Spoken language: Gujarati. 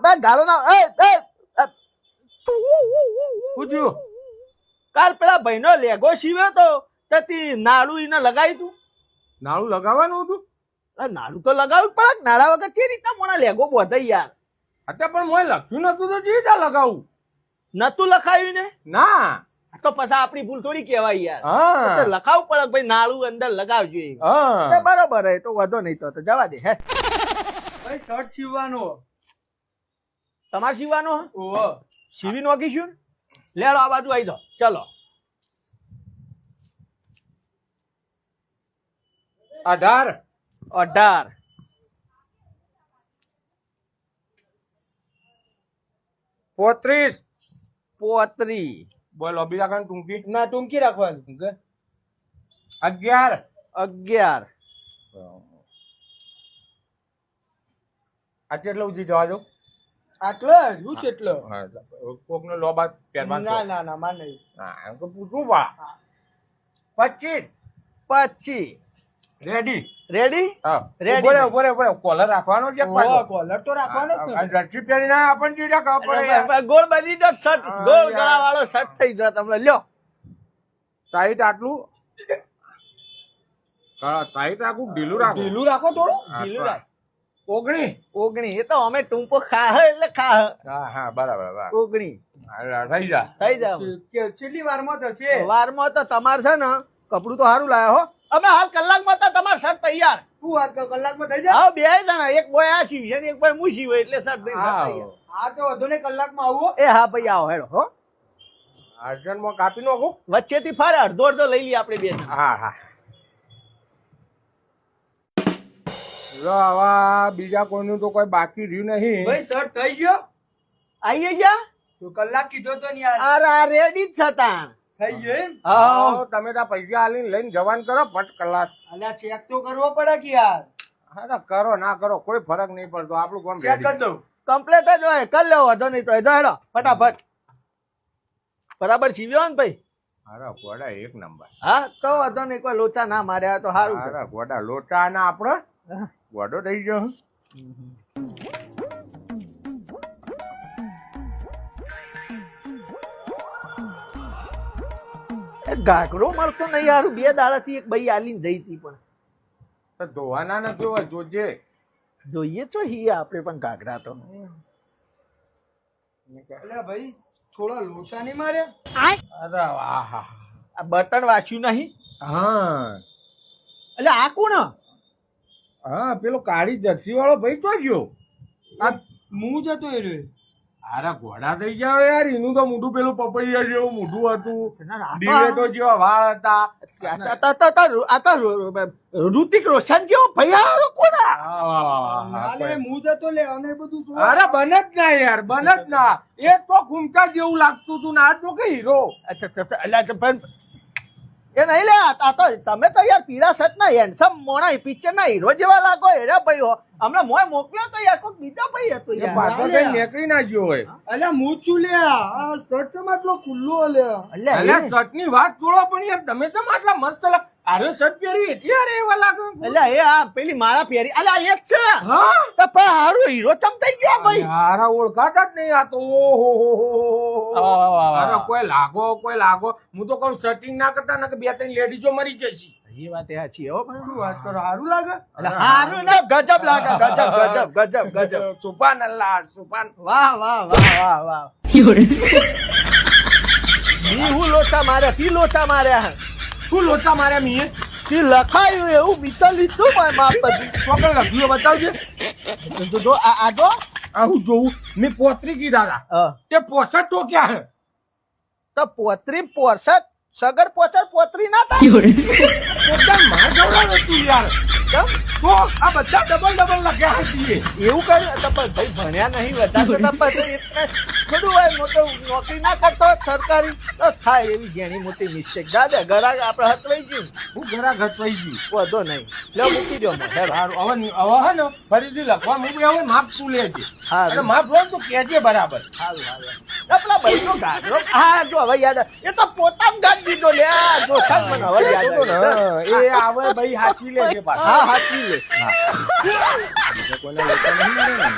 બે ગાળો ના પૂછ્યું કાલ પેલા ભાઈનો લેગો સીવ્યો તો તતી નાળું એને લગાવી તું નાળું લગાવવાનું હતું. નાળું તો લગાવવું પડે નાળા વગર કેવી રીતના મોણા લેગો બોધાઈ યાર અત્યારે પણ મોય લખ્યું નતું તો ચી રીતે લગાવું? નતું લખાયું ને ના. તો પછી આપણી ભૂલ થોડી કહેવાય યાર. હા તો લખાવું પડે ભાઈ નાળું અંદર લગાવજો હા તો બરોબર હે તો વાંધો નહીં તો જવા દે હે ભાઈ શર્ટ સીવવાનો. તમારે સીવવાનો હે? ઓહો. સીવી નોખીશું ને લેડો આ બાજુ આવી જાઓ ચલો 18 18 35 35 બોલો બીજા કાન ટૂંકી ના ટૂંકી રાખવાની. 11 11 આ કેટલો ઉજી જવા દો. આટલો શું છે એટલો? કોક નો લોબા ના ના ના માર નહીં. હા એમ તો પૂછવું પા 25 25 રેડી. રેડી હા Ready. બોરે કોલર રાખવાનો છે ઓહો, કોલર તો રાખવાનો જ ને. રસી પહેરી ના આપણને ચીડા ખબર પડે યાર. ગોળ બની જો શર્ટ ગોળ ગળા વાળો શર્ટ થઈ જાય તમને લ્યો ટાઈટ આટલું ટાઈટ રાખું ઢીલું રાખું. ઢીલું રાખો થોડું. ઢીલું રાખ. 19 એ તો અમે ટૂંપો ખા એટલે ખા હા હા બરાબર 19 થઈ જા. થઈ જાવ કેટલી વારમાં થશે? વારમાં તો તમારે છે ને કપડું તો સારું લાયા હો અમે હાલ કલાકમાં તો તમારો શર્ટ તૈયાર શું વાત કરો? કલાકમાં થઈ જાય? હા બે જણા એક બોય આ સીવશે ને એક બોય હું સીવે એટલે શર્ટ નહીં હા તૈયાર. હા તો વધુ ને કલાકમાં આવો. એ હા ભાઈ આવો હેડો હો અર્જન્ટમાં કાપી નાખું. વચ્ચેથી ફાડે અડધો અડધો લઈ લઈએ આપણે બે જણા હા હા જો આવા બીજા કોઈનું તો કોઈ બાકી રહ્યું નહીં. ભાઈ શર્ટ થઈ ગયો? આઈએ ગયા તો કલાક કીધો તો ને યાર. અરે આ રેડી જ છતા થઈ ગયો એમ? હા, તમે ત્યાં પૈસા આલીને લઈને જવાન કરો 5 કલાક. અલ્યા ચેક તો કરવો પડે કે યાર. હા તો કરો ના કરો કોઈ ફરક નહીં પડતો આપણું કામ ચેક ready. કરી દઉં. કમ્પ્લેટ જ હોય કરી લેવો વાંધો નહીં તો હેડો ફટાફટ બરાબર સીવ્યો ને ભાઈ અરે ઘોડા એક નંબર. હા તો વાંધો નહીં કોઈ લોચા ના માર્યા તો સારું છે અરે ઘોડા લોચા ના આપણો ઘોડો થઈ ગયો. એ ઘાઘરો મળતો નહીં યાર 2 દાડાથી એક ભાઈ આલીને જઈ હતી પણ તો ધોવાના નથી હોય જોજે. જોઈએ છો હી આપણે પણ ઘાઘરા તો અલ્યા ભાઈ થોડા લોચા નહીં માર્યા? અરે વાહ હા આ બટન વાંચ્યું નહીં હા એટલે આ કોણ હા પેલો કાળી જર્સી વાળો ભાઈ તો ગયો. મું જતો એ રે. અરે ઘોડા થઈ જાવ યાર એનું તો મોઢું પેલું પપૈયા જેવું મોઢું હતું. આ દિવેટો જેવા વાળ હતા. તો ઋતિક રોશન જેવો ભૈયા કોણ આ? વાહ, વાહ, વાહ, વાહ. અલે મું જતો લે અને એ બધું શું? અરે બને જ ના યાર બને જ ના. એ તો ઘૂમતા જેવું લાગતું હતું ને આ તો કે હીરો. એ નહીં લે આ તો તમે તો યાર પીળા શર્ટ ના હેન્ડસમ મોણા પિક્ચર ના હીરો જેવા લાગો હેરા ભાઈ હમણાં મોય મોકલ્યો તો યાર કોઈ બીજો ભાઈ હતો એ યાર પાછો કઈ નીકળી ના ગયો હોય. અલ્યા મું છું લે. આ શર્ટ છે આટલો ખુલ્લો અલ્યા. અલ્યા અલ્યા એ- શર્ટ ની વાત છોડો પણ યાર તમે તો આટલા મસ્ત આરે શર્ટ પહેરી એટલે યાર એવા લાગો. અલ્યા એ આ પેલી માળા પહેરી અલ્યા એ જ છે હા તો પણ હારું હીરો ચમતાઈ ગયો ભાઈ યાર ઓળખાતા જ નહીં આ તો ઓહો વાહ, વાહ, વાહ. અરે કોઈ લાગો હું તો કહું સેટિંગ ના કરતા ને કે 2-3 લેડીઝો મરી જશે. એ વાત એ સાચી હો પણ શું વાત કરો? સારું લાગે? અલ્યા હારું ને ગજબ લાગે ગજબ સુપાન અલ્લાહ સુપાન. વાહ વાહ વાહ વાહ વાહ ઈ હું લોચા માર્યા તી લોચા માર્યા શું લોચા માર્યા મીએ? તી લખાયું એવું બીતો લીધું પણ માપ બધું ચોકડ લખ્યું બતાવજે. જો જો આ જો આ હું જોઉં મેં પોતરી કીધા હતા તે 65 તો ક્યાં હે? તો પોતરી પોસઠ સગર પોચર પોતરી ના થાય પોતાને માર ગવડાવે તું યાર. કેમ? તો આ બધા ડબલ લખ્યા હતી. એવું કર્યું તો પણ ભાઈ ભણ્યા નહીં વધારે તો પછી એટલે થોડું હોય મોટો નોકરી ના કરતો હોય સરકારી તો થાય એવી જેની મોટી મિસ્ટેક દાદા ઘરાક આપણે હચવાઈ ગયું હું ઘરા ઘટવાઈ ગયું. વધો નહીં લો મૂકી દો મને હેડો. સારું હવે હે ને ફરીથી લખવા મૂકી હવે માપ તું લેજે. હારું. અને માપ લો તો કહેજે બરાબર. હારું આપણા ભાઈનો ગાગરો હા જો હવે યાદ આવે. એ તો પોતામ ગાડી દીધો લે આ જો સંગ મને હવે યાદ આવે. એ આવે ભાઈ હાચી લેજે પાછા. હા હાચી લે બીજા કોઈને લેતા નહીં મળે ને.